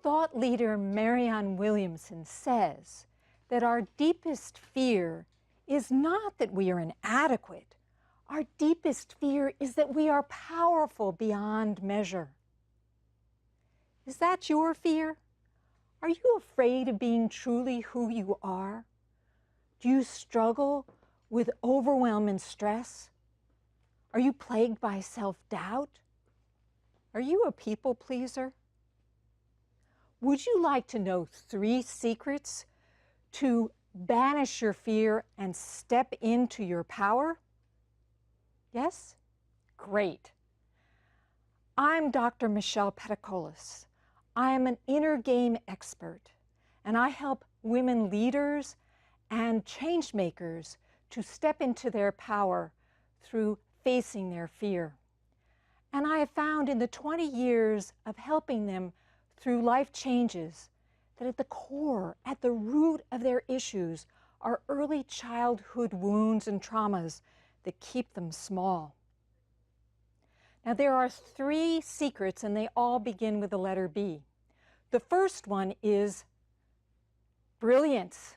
thought leader Marianne Williamson says that our deepest fear is not that we are inadequate. Our deepest fear is that we are powerful beyond measure. Is that your fear? Are you afraid of being truly who you are? Do you struggle with overwhelm and stress? Are you plagued by self-doubt? Are you a people pleaser? Would you like to know 3 secrets to banish your fear and step into your power? Yes? Great. I'm Dr. Michiyo Peticolas. I am an inner game expert, and I help women leaders and change makers to step into their power through facing their fear. And I have found in the 20 years of helping them through life changes that at the core, at the root of their issues, are early childhood wounds and traumas that keep them small. Now, there are 3 secrets, and they all begin with the letter B. The first one is brilliance.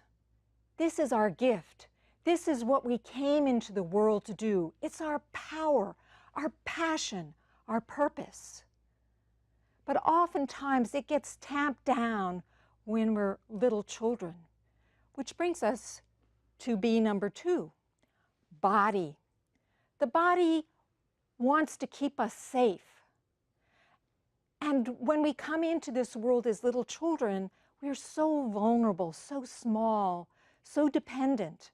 This is our gift. This is what we came into the world to do. It's our power, our passion, our purpose. But oftentimes it gets tamped down when we're little children, which brings us to B number 2, body. The body wants to keep us safe. And when we come into this world as little children, we're so vulnerable, so small, so dependent.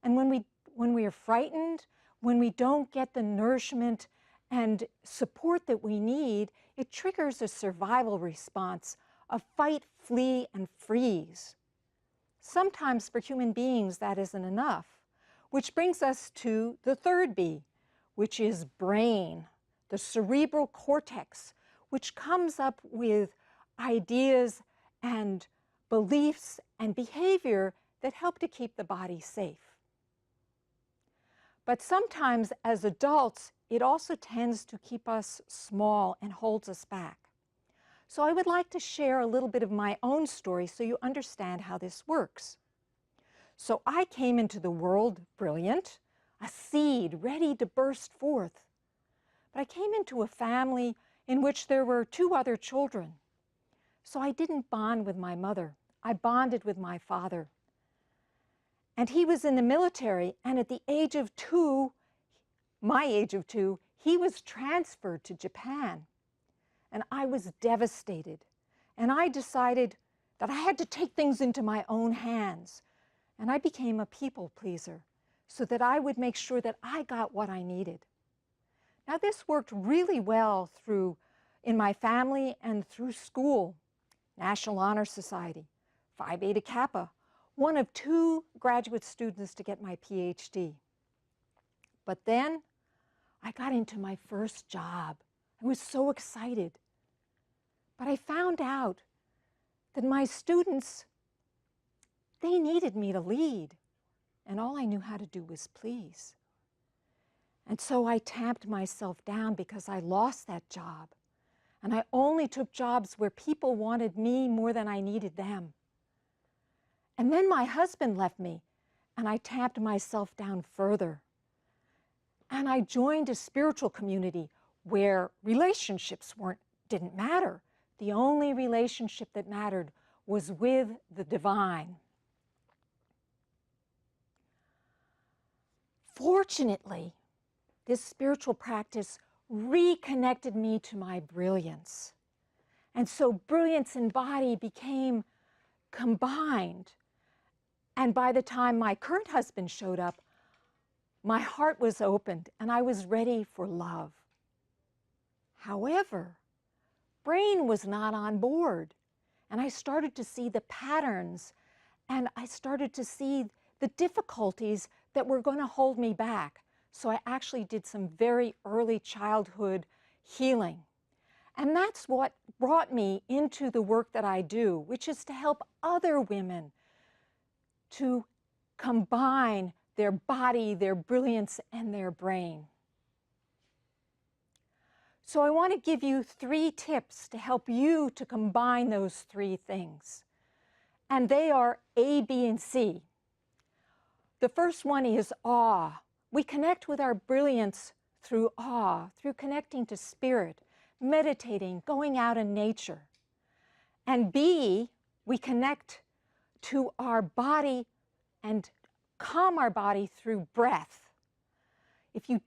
And when we are frightened, when we don't get the nourishment and support that we need, it triggers a survival response of fight, flee, and freeze. Sometimes for human beings that isn't enough, which brings us to the 3rd B, which is brain, the cerebral cortex, which comes up with ideas and beliefs and behavior that help to keep the body safe. But sometimes as adults, it also tends to keep us small and holds us back. So I would like to share a little bit of my own story so you understand how this works. So I came into the world brilliant, a seed ready to burst forth. But I came into a family in which there were 2 other children. So I didn't bond with my mother. I bonded with my father. And he was in the military, and at the age of 2, my age of 2, he was transferred to Japan. And I was devastated. And I decided that I had to take things into my own hands. And I became a people pleaser so that I would make sure that I got what I needed. Now, this worked really well in my family and through school. National Honor Society, Phi Beta Kappa, one of 2 graduate students to get my Ph.D. But then I got into my first job. I was so excited. But I found out that my students, they needed me to lead. And all I knew how to do was please. And so I tamped myself down because I lost that job. And I only took jobs where people wanted me more than I needed them. And then my husband left me, and I tamped myself down further. And I joined a spiritual community where relationships didn't matter. The only relationship that mattered was with the divine. Fortunately, this spiritual practice reconnected me to my brilliance. And so brilliance and body became combined. And by the time my current husband showed up, my heart was opened and I was ready for love. However, brain was not on board. And I started to see the patterns, and I started to see the difficulties that were going to hold me back. So I actually did some very early childhood healing. And that's what brought me into the work that I do, which is to help other women to combine their body, their brilliance, and their brain. So I want to give you 3 tips to help you to combine those 3 things. And they are A, B, and C. The first one is awe. We connect with our brilliance through awe, through connecting to spirit, meditating, going out in nature. And B, we connect to our body and calm our body through breath. If you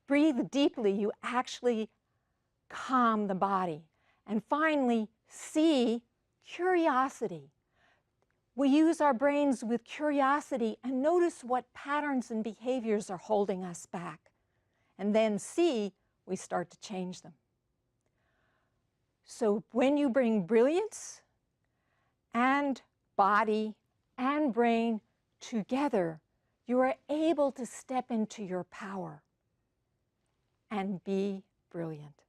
breathe deeply, you actually calm the body. And finally, C, curiosity. We use our brains with curiosity and notice what patterns and behaviors are holding us back. And then C, we start to change them. So when you bring brilliance and body and brain together, you are able to step into your power and be brilliant.